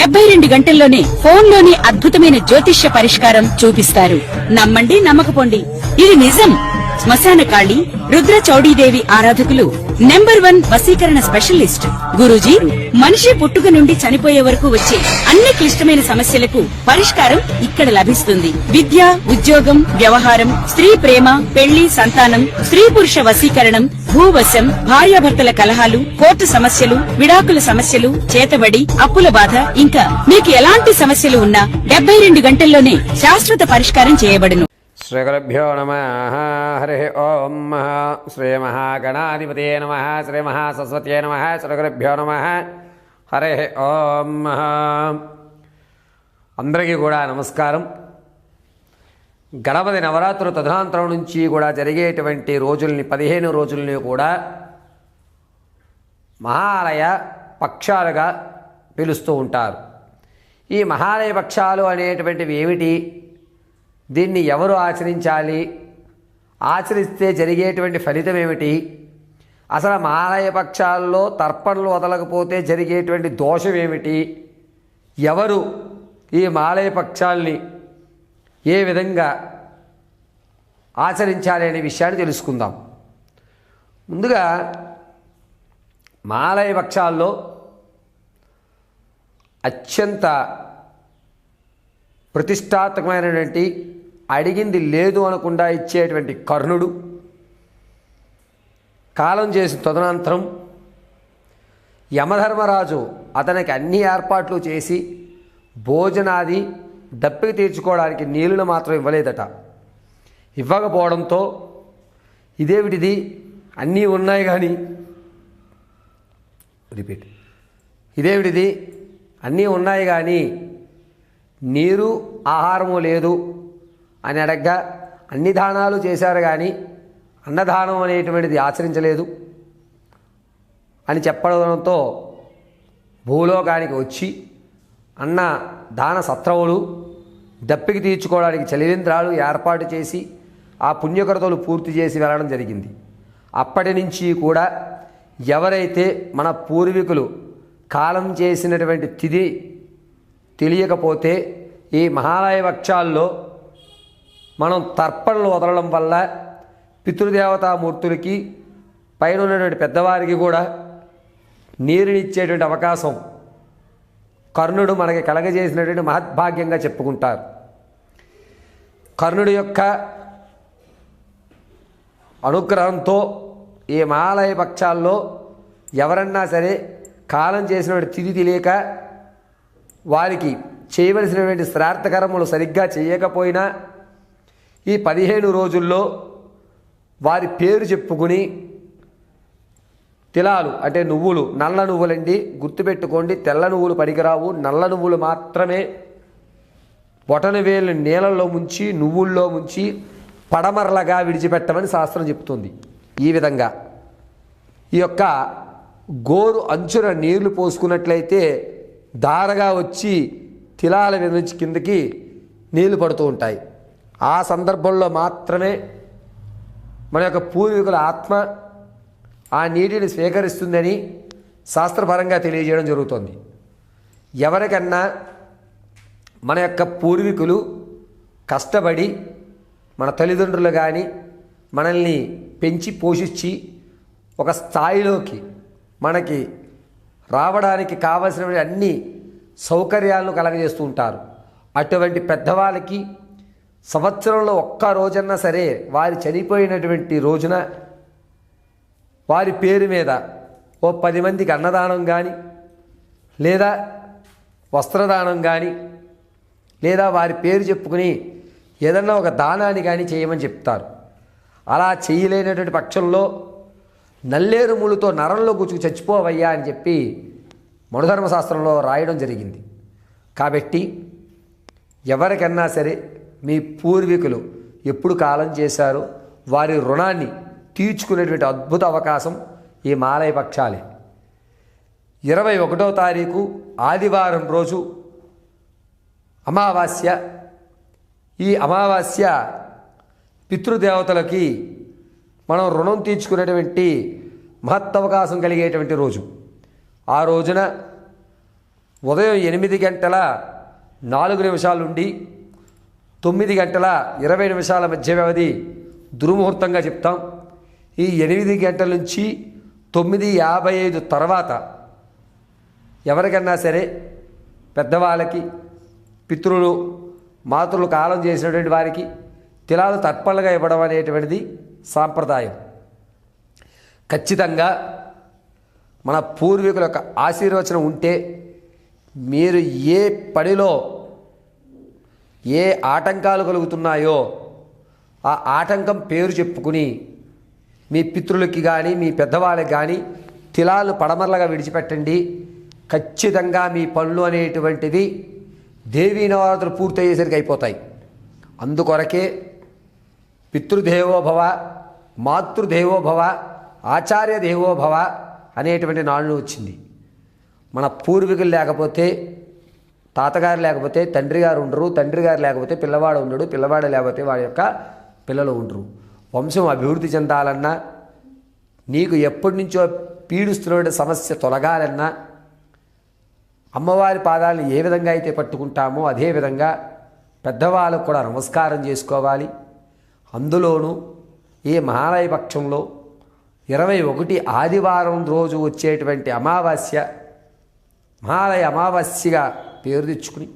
72 గంటల్లోనే ఫోన్లోని అద్భుతమైన జ్యోతిష్య పరిష్కారం చూపిస్తారు. నమ్మండి, నమ్మకపోండి, ఇది నిజం. శ్మశాన కాళి రుద్ర చౌడీదేవి ఆరాధకులు నంబర్ 1 వశీకరణ స్పెషలిస్ట్. గురూజీ మనిషి పుట్టుక నుండి చనిపోయే వరకు వచ్చే అన్ని క్లిష్టమైన సమస్యలకు పరిష్కారం ఇక్కడ లభిస్తుంది. విద్య, ఉద్యోగం, వ్యవహారం, స్త్రీ ప్రేమ, పెళ్లి, సంతానం, స్త్రీ పురుష వశీకరణం, భూవశం, భార్యాభర్తల కలహాలు, కోర్టు సమస్యలు, విడాకుల సమస్యలు, చేతబడి, అప్పుల బాధ, ఇంకా మీకు ఎలాంటి సమస్యలు ఉన్నా 72 గంటల్లోనే శాశ్వత పరిష్కారం చేయబడును. శ్రీగురుభ్యో నమః. హరి ఓం. శ్రీ మహాగణాధిపతే నమః. శ్రీ మహాసరస్వత్యై నమః. శ్రీగురుభ్యో నమః. హరి ఓం. అందరికీ కూడా నమస్కారం. గణపతి నవరాత్రులు తదనంతరం నుంచి కూడా జరిగేటువంటి రోజుల్ని 15 రోజుల్ని కూడా మహాలయ పక్షాలుగా పిలుస్తూ ఉంటారు. ఈ మహాలయ పక్షాలు అనేటువంటివి ఏమిటి, దీన్ని ఎవరు ఆచరించాలి, ఆచరిస్తే జరిగేటువంటి ఫలితం ఏమిటి, అసలు మహాలయ పక్షాల్లో తర్పణలు వదలకపోతే జరిగేటువంటి దోషం ఏమిటి, ఎవరు ఈ మహాలయ పక్షాల్ని ఏ విధంగా ఆచరించాలి అనే విషయాన్ని తెలుసుకుందాం. ముందుగా మహాలయ పక్షాల్లో అత్యంత ప్రతిష్టాత్మకమైనటువంటి, అడిగింది లేదు అనకుండా ఇచ్చేటువంటి కర్ణుడు కాలం చేసిన తదనంతరం యమధర్మరాజు అతనికి అన్ని ఏర్పాట్లు చేసి భోజనాది దప్పిక తీర్చుకోవడానికి నీళ్లను మాత్రం ఇవ్వలేదట. ఇవ్వకపోవడంతో ఇదేమిటిది, అన్నీ ఉన్నాయి కానీ ఇదేమిటిది అన్నీ ఉన్నాయి కానీ నీరు ఆహారము లేదు అని అడగ్గా అన్ని దానాలు చేశారు కానీ అన్నదానం అనేటువంటిది ఆచరించలేదు అని చెప్పడంతో భూలోకానికి వచ్చి అన్న దాన సత్రవులు దప్పికి తీర్చుకోవడానికి చలివేంద్రాలు ఏర్పాటు చేసి ఆ పుణ్యకృతులు పూర్తి చేసి వెళ్ళడం జరిగింది. అప్పటి నుంచి కూడా ఎవరైతే మన పూర్వీకులు కాలం చేసినటువంటి తిథి తెలియకపోతే ఈ మహాలయ వక్షాల్లో మనం తర్పణలు వదలడం వల్ల పితృదేవతామూర్తులకి పైన ఉన్నటువంటి పెద్దవారికి కూడా నీరునిచ్చేటువంటి అవకాశం కర్ణుడు మనకి కలగజేసినటువంటి మహద్భాగ్యంగా చెప్పుకుంటారు. కర్ణుడి యొక్క అనుగ్రహంతో ఈ మహాలయ పక్షాల్లో ఎవరన్నా సరే కాలం చేసినటువంటి తిథి తెలియక వారికి చేయవలసినటువంటి శ్రార్థకర్మలు సరిగ్గా చేయకపోయినా ఈ 15 రోజుల్లో వారి పేరు చెప్పుకుని తిలాలు అంటే నువ్వులు, నల్ల నువ్వులండి, గుర్తుపెట్టుకోండి, తెల్ల నువ్వులు పనికిరావు, నల్ల నువ్వులు మాత్రమే బొటన వేలు నీళ్ళల్లో ముంచి నువ్వుల్లో ముంచి పడమరలగా విడిచిపెట్టమని శాస్త్రం చెప్తుంది. ఈ విధంగా ఈ యొక్క గోరు అంచున నీళ్లు పోసుకున్నట్లయితే ధారగా వచ్చి తిలాల మీద నుంచి కిందకి నీళ్లు పడుతూ ఉంటాయి. ఆ సందర్భంలో మాత్రమే మన యొక్క పూర్వీకుల ఆత్మ ఆ నీటిని స్వీకరిస్తుందని శాస్త్రపరంగా తెలియజేయడం జరుగుతుంది. ఎవరికన్నా మన యొక్క పూర్వీకులు కష్టపడి మన తల్లిదండ్రులు కానీ మనల్ని పెంచి పోషించి ఒక స్థాయిలోకి మనకి రావడానికి కావలసిన అన్ని సౌకర్యాలను కలగజేస్తూ ఉంటారు. అటువంటి పెద్దవాళ్ళకి సంవత్సరంలో ఒక్క రోజన్నా సరే వారి చనిపోయినటువంటి రోజున వారి పేరు మీద ఓ 10 మందికి అన్నదానం కానీ లేదా వస్త్రదానం కానీ లేదా వారి పేరు చెప్పుకుని ఏదన్నా ఒక దానాన్ని కానీ చేయమని చెప్తారు. అలా చేయలేనటువంటి పక్షంలో నల్లేరు ముళ్ళుతో నరంలో గుచ్చుకు చచ్చిపోవయ్యా అని చెప్పి మనుధర్మశాస్త్రంలో రాయడం జరిగింది. కాబట్టి ఎవరికన్నా సరే మీ పూర్వీకులు ఎప్పుడు కాలం చేశారో వారి రుణాన్ని తీర్చుకునేటువంటి అద్భుత అవకాశం ఈ మహాలయ పక్షాలే. 21వ తారీఖు ఆదివారం రోజు అమావాస్య. ఈ అమావాస్య పితృదేవతలకి మనం రుణం తీర్చుకునేటువంటి మహత్తవకాశం కలిగేటువంటి రోజు. ఆ రోజున ఉదయం 8:04 నుండి 9:20 మధ్య వ్యవధి దుర్ముహూర్తంగా చెప్తాం. ఈ 8 గంటల నుంచి 9:55 తర్వాత ఎవరికన్నా సరే పెద్దవాళ్ళకి, పితృలు, మాతృలు కాలం చేసినటువంటి వారికి తిలాలు తర్పణలుగా ఇవ్వడం అనేటువంటిది సాంప్రదాయం. ఖచ్చితంగా మన పూర్వీకుల యొక్క ఆశీర్వచనం ఉంటే మీరు ఏ పనిలో ఏ ఆటంకాలు కలుగుతున్నాయో ఆ ఆటంకం పేరు చెప్పుకుని మీ పితృలకి కానీ మీ పెద్దవాళ్ళకి కానీ తిలాలు పడమరలుగా విడిచిపెట్టండి. ఖచ్చితంగా మీ పనులు అనేటువంటివి దేవీ నవరాత్రులు పూర్తయ్యేసరికి అయిపోతాయి. అందుకొరకే పితృదేవోభవ, మాతృదేవోభవ, ఆచార్య దేవోభవ అనేటువంటి నాళ్ళు వచ్చింది. మన పూర్వీకులు లేకపోతే, తాతగారు లేకపోతే తండ్రి గారు ఉండరు, తండ్రి గారు లేకపోతే పిల్లవాడు ఉండడు, పిల్లవాడు లేకపోతే వాడి యొక్క పిల్లలు ఉండరు. వంశం అభివృద్ధి చెందాలన్నా, నీకు ఎప్పటి నుంచో పీడిస్తున్న సమస్య తొలగాలన్నా అమ్మవారి పాదాలను ఏ విధంగా అయితే పట్టుకుంటామో అదేవిధంగా పెద్దవాళ్ళకు కూడా నమస్కారం చేసుకోవాలి. అందులోనూ ఈ మహాలయ పక్షంలో 21 ఆదివారం రోజు వచ్చేటువంటి అమావాస్య మహాలయ అమావాస్యగా పేరు తెచ్చుకుని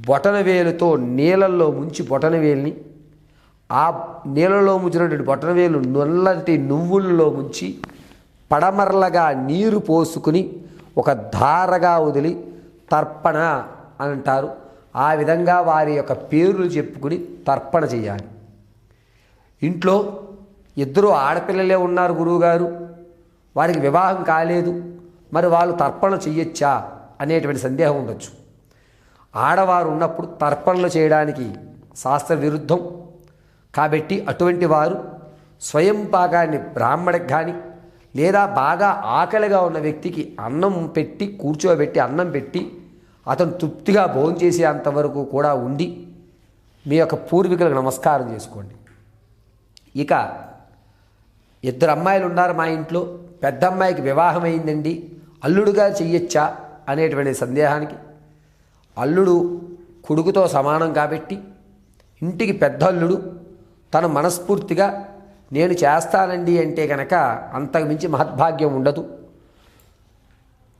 బొటనవేలుతో నీళ్ళల్లో ముంచి బొటనవేలుని ఆ నీళ్ళలో ముంచినటువంటి బొటనవేలు నల్లటి నువ్వుల్లో ముంచి పడమరలుగా నీరు పోసుకుని ఒక ధారగా వదిలి తర్పణ అని అంటారు. ఆ విధంగా వారి యొక్క పేర్లు చెప్పుకుని తర్పణ చేయాలి. ఇంట్లో 2 ఆడపిల్లలే ఉన్నారు గురువుగారు, వారికి వివాహం కాలేదు, మరి వాళ్ళు తర్పణ చెయ్యొచ్చా అనేటువంటి సందేహం ఉండొచ్చు. ఆడవారు ఉన్నప్పుడు తర్పణలు చేయడానికి శాస్త్ర విరుద్ధం. కాబట్టి అటువంటి వారు స్వయం పాకాన్ని బ్రాహ్మడికి కానీ లేదా బాగా ఆకలిగా ఉన్న వ్యక్తికి అన్నం పెట్టి కూర్చోబెట్టి అన్నం పెట్టి అతను తృప్తిగా భోంచేసే అంతవరకు కూడా ఉండి మీ యొక్క పూర్వీకులకు నమస్కారం చేసుకోండి. ఇక 2 అమ్మాయిలు ఉన్నారు మా ఇంట్లో, పెద్ద అమ్మాయికి వివాహం అయిందండి, అల్లుడుగా చెయ్యొచ్చా అనేటువంటి సందేహానికి అల్లుడు కొడుకుతో సమానం కాబట్టి ఇంటికి పెద్ద అల్లుడు తను మనస్ఫూర్తిగా నేను చేస్తానండి అంటే కనుక అంతకుమించి మహద్భాగ్యం ఉండదు.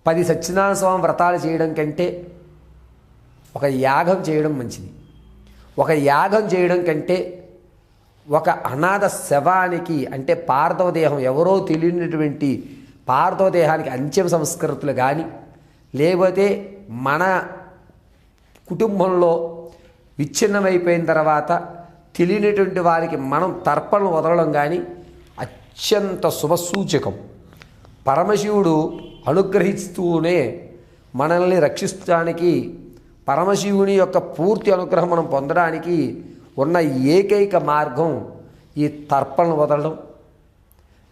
10 సత్యనారాయణ స్వామి వ్రతాలు చేయడం కంటే ఒక యాగం చేయడం మంచిది. ఒక యాగం చేయడం కంటే ఒక అనాథ శవానికి అంటే పార్థవ దేహం ఎవరో తెలియనటువంటి పార్థవ దేహానికి అంత్య సంస్కృతులు కానీ లేకపోతే మన కుటుంబంలో విచ్ఛిన్నమైపోయిన తర్వాత తెలియనటువంటి వారికి మనం తర్పణలు వదలడం కానీ అత్యంత శుభసూచకం. పరమశివుడు అనుగ్రహిస్తూనే మనల్ని రక్షించడానికి, పరమశివుని యొక్క పూర్తి అనుగ్రహం మనం పొందడానికి ఉన్న ఏకైక మార్గం ఈ తర్పణలు వదలడం.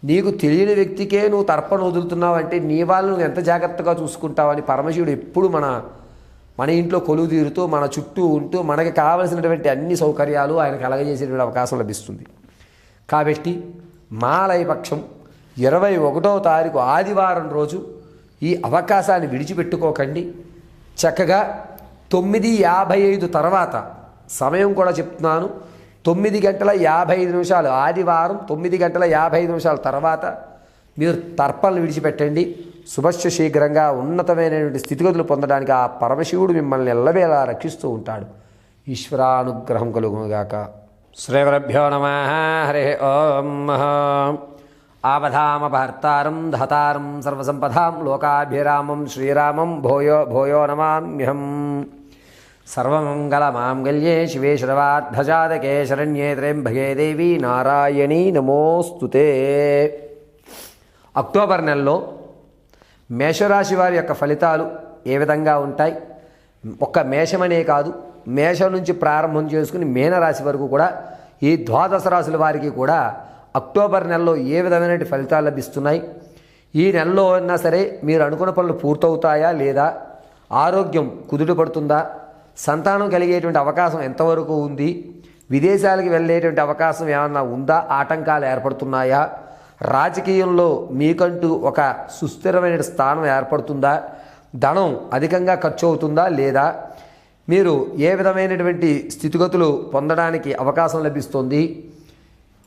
నీకు తెలియని వ్యక్తికే నువ్వు తర్పణ వదులుతున్నావు అంటే నీ వాళ్ళు నువ్వు ఎంత జాగ్రత్తగా చూసుకుంటావని పరమశివుడు ఎప్పుడు మన ఇంట్లో కొలువు తీరుతూ మన చుట్టూ ఉంటూ మనకి కావలసినటువంటి అన్ని సౌకర్యాలు ఆయన కలగజేసేటువంటి అవకాశం లభిస్తుంది. కాబట్టి మహాలయ పక్షం 21వ తారీఖు ఆదివారం రోజు ఈ అవకాశాన్ని విడిచిపెట్టుకోకండి. చక్కగా 9:55 తర్వాత సమయం కూడా చెప్తున్నాను, 9:55 ఆదివారం 9:55 తర్వాత మీరు తర్పణలు విడిచిపెట్టండి. శుభస్య శీఘ్రంగా ఉన్నతమైనటువంటి స్థితిగతులు పొందడానికి ఆ పరమశివుడు మిమ్మల్ని ఎల్లవేళలా రక్షిస్తూ ఉంటాడు. ఈశ్వరానుగ్రహం కలుగునుగాక. శ్రీగురుభ్యో నమః. హరి ఓం. ఆపదామపహర్తారం ధాతారం సర్వసంపదాం లోకాభిరామం శ్రీరామం భూయో భూయో నమామ్యహం. సర్వమంగళమాంగళ్యే శివే శర్వార్ధజాతకే శరణ్యే త్ర్యంబకే దేవి నారాయణీ నమోస్తుతే. అక్టోబర్ నెలలో మేషరాశి వారి యొక్క ఫలితాలు ఏ విధంగా ఉంటాయి? ఒక్క మేషమనే కాదు, మేషం నుంచి ప్రారంభం చేసుకుని మీనరాశి వరకు కూడా ఈ 12 రాశుల వారికి కూడా అక్టోబర్ నెలలో ఏ విధమైన ఫలితాలు లభిస్తున్నాయి? ఈ నెలలో అయినా సరే మీరు అనుకున్న పనులు పూర్తవుతాయా లేదా? ఆరోగ్యం కుదుట పడుతుందా? సంతానం కలిగేటువంటి అవకాశం ఎంతవరకు ఉంది? విదేశాలకు వెళ్ళేటువంటి అవకాశం ఏమన్నా ఉందా? ఆటంకాలు ఏర్పడుతున్నాయా? రాజకీయంలో మీకంటూ ఒక సుస్థిరమైన స్థానం ఏర్పడుతుందా? ధనం అధికంగా ఖర్చు అవుతుందా లేదా, మీరు ఏ విధమైనటువంటి స్థితిగతులు పొందడానికి అవకాశం లభిస్తుంది,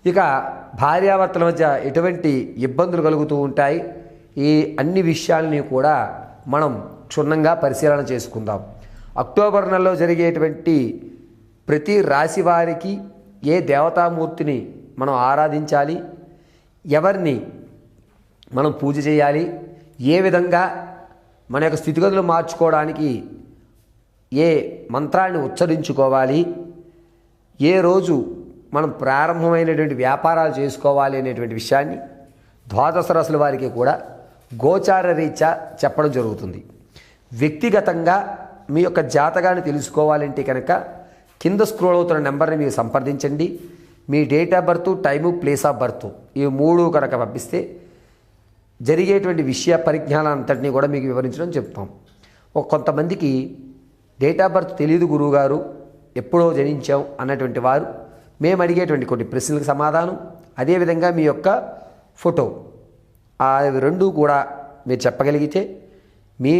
ఇక భార్యాభర్తల మధ్య ఎటువంటి ఇబ్బందులు కలుగుతూ ఉంటాయి, ఈ అన్ని విషయాలని కూడా మనం క్షుణ్ణంగా పరిశీలన చేసుకుందాం. అక్టోబర్ నెలలో జరిగేటువంటి ప్రతి రాశి వారికి ఏ దేవతామూర్తిని మనం ఆరాధించాలి, ఎవరిని మనం పూజ చేయాలి, ఏ విధంగా మన యొక్క స్థితిగతులు మార్చుకోవడానికి ఏ మంత్రాన్ని ఉచ్చరించుకోవాలి, ఏ రోజు మనం ప్రారంభమైనటువంటి వ్యాపారాలు చేసుకోవాలి అనేటువంటి విషయాన్ని ద్వాదశ రాశుల వారికి కూడా గోచార రీత్యా చెప్పడం జరుగుతుంది. వ్యక్తిగతంగా మీ యొక్క జాతకాన్ని తెలుసుకోవాలంటే కనుక కింద స్క్రోల్ అవుతున్న నెంబర్ని మీరు సంప్రదించండి. మీ date of birth, time, place of birth ఈ 3 కనుక పంపిస్తే జరిగేటువంటి విషయ పరిజ్ఞానాన్నంతటినీ కూడా మీకు వివరించడం చెప్తాం. కొంతమందికి డేట్ ఆఫ్ బర్త్ తెలియదు గురువుగారు, ఎప్పుడో జనించాం అన్నటువంటి వారు మేము అడిగేటువంటి కొన్ని ప్రశ్నలకు సమాధానం, అదేవిధంగా మీ యొక్క ఫోటో, అవి రెండూ కూడా మీరు చెప్పగలిగితే మీ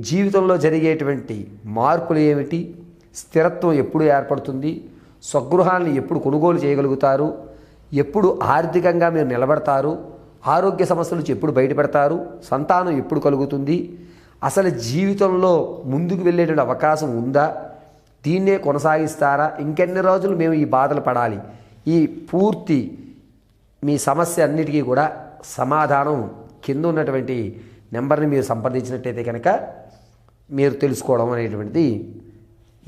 జీవితంలో జరిగేటువంటి మార్పులు ఏమిటి, స్థిరత్వం ఎప్పుడు ఏర్పడుతుంది, స్వగృహాన్ని ఎప్పుడు కొనుగోలు చేయగలుగుతారు, ఎప్పుడు ఆర్థికంగా మీరు నిలబడతారు, ఆరోగ్య సమస్యల నుంచి ఎప్పుడు బయటపడతారు, సంతానం ఎప్పుడు కలుగుతుంది, అసలు జీవితంలో ముందుకు వెళ్ళేటువంటి అవకాశం ఉందా, దీన్నే కొనసాగిస్తారా, ఇంకెన్ని రోజులు మేము ఈ బాధలు పడాలి, ఈ పూర్తి మీ సమస్య అన్నిటికీ కూడా సమాధానం కింద ఉన్నటువంటి నెంబర్ని మీరు సంప్రదించినట్టయితే కనుక మీరు తెలుసుకోవడం అనేటువంటిది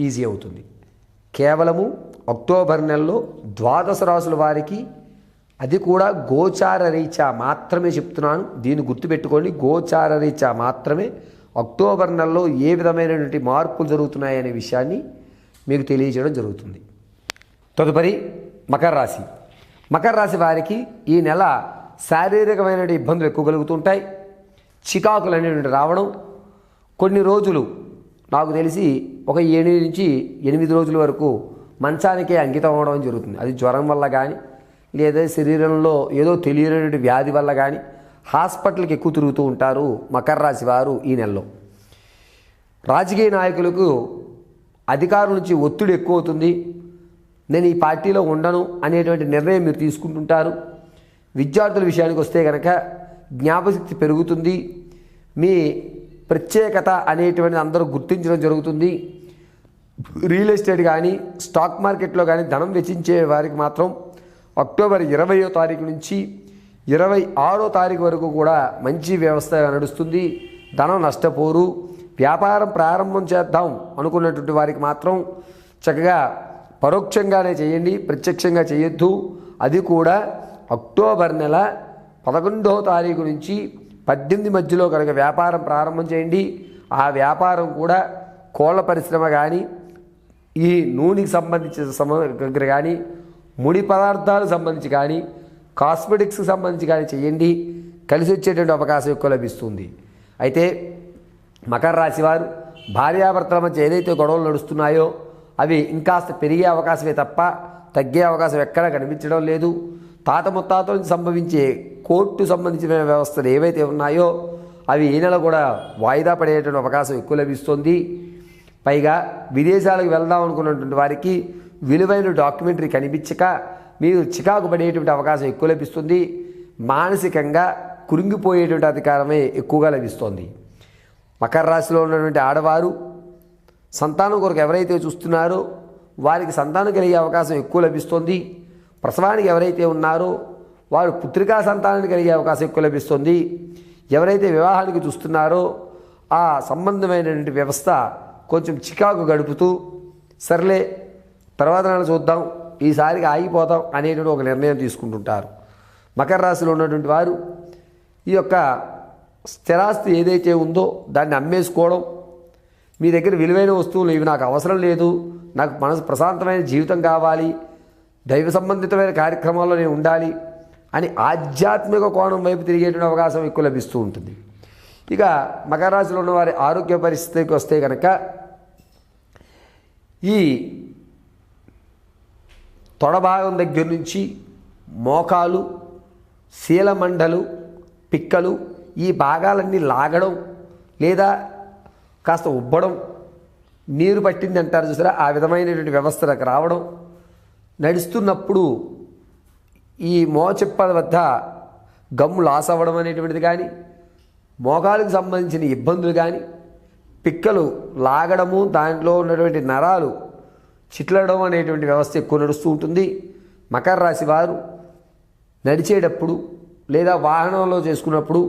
ఈజీ అవుతుంది. కేవలము అక్టోబర్ నెలలో ద్వాదశ రాశుల వారికి, అది కూడా గోచార రీత్యా మాత్రమే చెప్తున్నాను, దీన్ని గుర్తుపెట్టుకోండి. గోచార రీత్యా మాత్రమే అక్టోబర్ నెలలో ఏ విధమైనటువంటి మార్పులు జరుగుతున్నాయనే విషయాన్ని మీకు తెలియజేయడం జరుగుతుంది. తదుపరి మకర రాశి. మకర రాశి వారికి ఈ నెల శారీరకమైన ఇబ్బందులు ఎక్కువ కలుగుతుంటాయి. చికాకులు అనేటువంటి రావడం, కొన్ని రోజులు నాకు తెలిసి ఒక 7 నుంచి 8 రోజుల వరకు మంచానికే అంకితం అవ్వడం జరుగుతుంది. అది జ్వరం వల్ల కానీ, లేదా శరీరంలో ఏదో తెలియనటువంటి వ్యాధి వల్ల కానీ హాస్పిటల్కి ఎక్కువ తిరుగుతూ ఉంటారు మకర రాశి వారు ఈ నెలలో. రాజకీయ నాయకులకు అధికారుల నుంచి ఒత్తిడి ఎక్కువ అవుతుంది. నేను ఈ పార్టీలో ఉండను అనేటువంటి నిర్ణయం మీరు తీసుకుంటుంటారు. విద్యార్థుల విషయానికి వస్తే కనుక జ్ఞాపశక్తి పెరుగుతుంది. మీ ప్రత్యేకత అనేటువంటిది అందరూ గుర్తించడం జరుగుతుంది. రియల్ ఎస్టేట్ కానీ, స్టాక్ మార్కెట్లో కానీ ధనం వెచ్చించే వారికి మాత్రం అక్టోబర్ 20వ తారీఖు నుంచి 26వ తారీఖు వరకు కూడా మంచి వ్యవస్థ నడుస్తుంది. ధనం నష్టపోరు. వ్యాపారం ప్రారంభం చేద్దాం అనుకున్నటువంటి వారికి మాత్రం చక్కగా పరోక్షంగానే చేయండి, ప్రత్యక్షంగా చేయొద్దు. అది కూడా అక్టోబర్ నెల 11వ తారీఖు నుంచి 18 మధ్యలో కనుక వ్యాపారం ప్రారంభం చేయండి. ఆ వ్యాపారం కూడా కోళ్ళ పరిశ్రమ కానీ, ఈ నూనెకి సంబంధించిన దగ్గర కానీ, ముడి పదార్థాలకు సంబంధించి కానీ, కాస్మెటిక్స్కి సంబంధించి కానీ చేయండి. కలిసి వచ్చేటువంటి అవకాశం ఎక్కువ లభిస్తుంది. అయితే మకర రాశి వారు భార్యాభర్తల మధ్య ఏదైతే గొడవలు నడుస్తున్నాయో అవి ఇంకాస్త పెరిగే అవకాశమే తప్ప తగ్గే అవకాశం ఎక్కడా కనిపించడం లేదు. తాత ముత్తాతల నుంచి సంభవించే కోర్టు సంబంధించిన వ్యవస్థలు ఏవైతే ఉన్నాయో అవి ఈ నెల కూడా వాయిదా పడేటువంటి అవకాశం ఎక్కువ లభిస్తుంది. పైగా విదేశాలకు వెళ్దాం అనుకున్నటువంటి వారికి విలువైన డాక్యుమెంటరీ కనిపించక మీరు చికాకు పడేటువంటి అవకాశం ఎక్కువ లభిస్తుంది. మానసికంగా కురింగిపోయేటువంటి అధికారమే ఎక్కువగా లభిస్తుంది. మకర రాశిలో ఉన్నటువంటి ఆడవారు సంతానం కొరకు ఎవరైతే చూస్తున్నారో వారికి సంతానం కలిగే అవకాశం ఎక్కువ లభిస్తుంది. ప్రసవానికి ఎవరైతే ఉన్నారో వారు పుత్రికా సంతానానికి కలిగే అవకాశం ఎక్కువ లభిస్తుంది. ఎవరైతే వివాహానికి చూస్తున్నారో ఆ సంబంధమైనటువంటి వ్యవస్థ కొంచెం చికాకు గడుపుతూ సర్లే తర్వాత నెల చూద్దాం, ఈసారికి ఆగిపోతాం అనేటువంటి ఒక నిర్ణయం తీసుకుంటుంటారు. మకర రాశిలో ఉన్నటువంటి వారు ఈ యొక్క స్థిరాస్తి ఏదైతే ఉందో దాన్ని అమ్మేసుకోవడం, మీ దగ్గర విలువైన వస్తువులు ఇవి నాకు అవసరం లేదు, నాకు మనసు ప్రశాంతమైన జీవితం కావాలి, దైవ సంబంధితమైన కార్యక్రమాల్లో నేను ఉండాలి అని ఆధ్యాత్మిక కోణం వైపు తిరిగేటువంటి అవకాశం ఎక్కువ లభిస్తూ ఉంటుంది. ఇక మకర రాశిలో ఉన్న వారి ఆరోగ్య పరిస్థితికి వస్తే కనుక ఈ తొడభాగం దగ్గర నుంచి మోకాలు, శీలమండలు, పిక్కలు ఈ భాగాలన్నీ లాగడం లేదా కాస్త ఉబ్బడం, నీరు పట్టింది అంటారు చూసారా, ఆ విధమైనటువంటి వ్యవస్థలకు రావడం, నడుస్తున్నప్పుడు ఈ మోచెప్పల వద్ద గమ్ము లాస్ అవ్వడం అనేటువంటిది కానీ, మోకాలకు సంబంధించిన ఇబ్బందులు కానీ, పిక్కలు లాగడము, దాంట్లో ఉన్నటువంటి నరాలు చిట్లడం అనేటువంటి వ్యవస్థ ఎక్కువ నడుస్తూ ఉంటుంది. మకర రాశి వారు నడిచేటప్పుడు లేదా వాహనంలో చేసుకున్నప్పుడు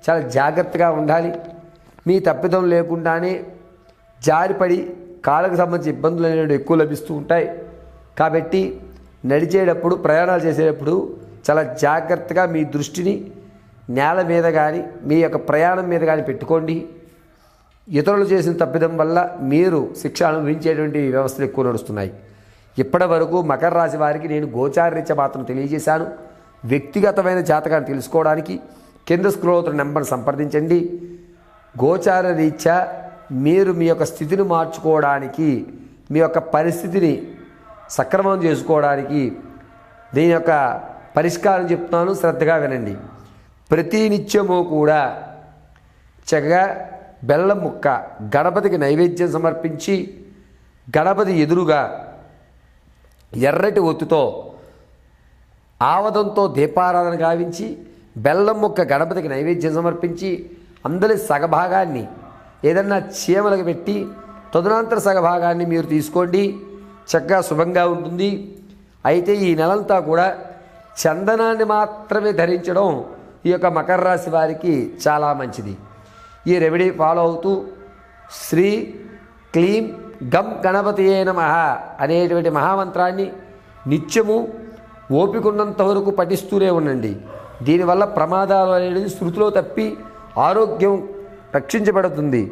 చాలా జాగ్రత్తగా ఉండాలి. మీ తప్పిదం లేకుండానే జారిపడి కాళ్ళకు సంబంధించిన ఇబ్బందులు అనేవి ఎక్కువ లభిస్తూ ఉంటాయి. కాబట్టి నడిచేటప్పుడు, ప్రయాణాలు చేసేటప్పుడు చాలా జాగ్రత్తగా మీ దృష్టిని నేల మీద కానీ, మీ యొక్క ప్రయాణం మీద కానీ పెట్టుకోండి. ఇతరులు చేసిన తప్పిదం వల్ల మీరు శిక్ష అనుభవించేటువంటి వ్యవస్థలు ఎక్కువ నడుస్తున్నాయి. ఇప్పటి వరకు మకర రాశి వారికి నేను గోచార రీత్యా మాత్రం తెలియజేశాను. వ్యక్తిగతమైన జాతకాన్ని తెలుసుకోవడానికి కింద స్క్రోల్ అవుతున్న నెంబర్ని సంప్రదించండి. గోచార రీత్యా మీరు మీ యొక్క స్థితిని మార్చుకోవడానికి, మీ యొక్క పరిస్థితిని సక్రమం చేసుకోవడానికి దీని యొక్క పరిష్కారం చెప్తున్నాను, శ్రద్ధగా వినండి. ప్రతి నిత్యము కూడా చక్కగా బెల్లం ముక్క గణపతికి నైవేద్యం సమర్పించి, గణపతి ఎదురుగా ఎర్రటి ఒత్తుతో ఆవదంతో దీపారాధన గావించి, బెల్లం ముక్క గణపతికి నైవేద్యం సమర్పించి, అందరి సగభాగాన్ని ఏదన్నా చీమలకు పెట్టి తదనంతర సగభాగాన్ని మీరు తీసుకోండి. చక్కగా శుభంగా ఉంటుంది. అయితే ఈ నెలంతా కూడా చందనాన్ని మాత్రమే ధరించడం ఈ యొక్క మకర రాశి వారికి చాలా మంచిది. ఈ రెమెడీ ఫాలో అవుతూ శ్రీ క్లీం గం గణపతియే నమః అనేటువంటి మహామంత్రాన్ని నిత్యము ఓపికన్నంత వరకు పఠిస్తూనే ఉండండి. దీనివల్ల ప్రమాదాలు అనేది శృతిలో తప్పి ఆరోగ్యం రక్షించబడుతుంది.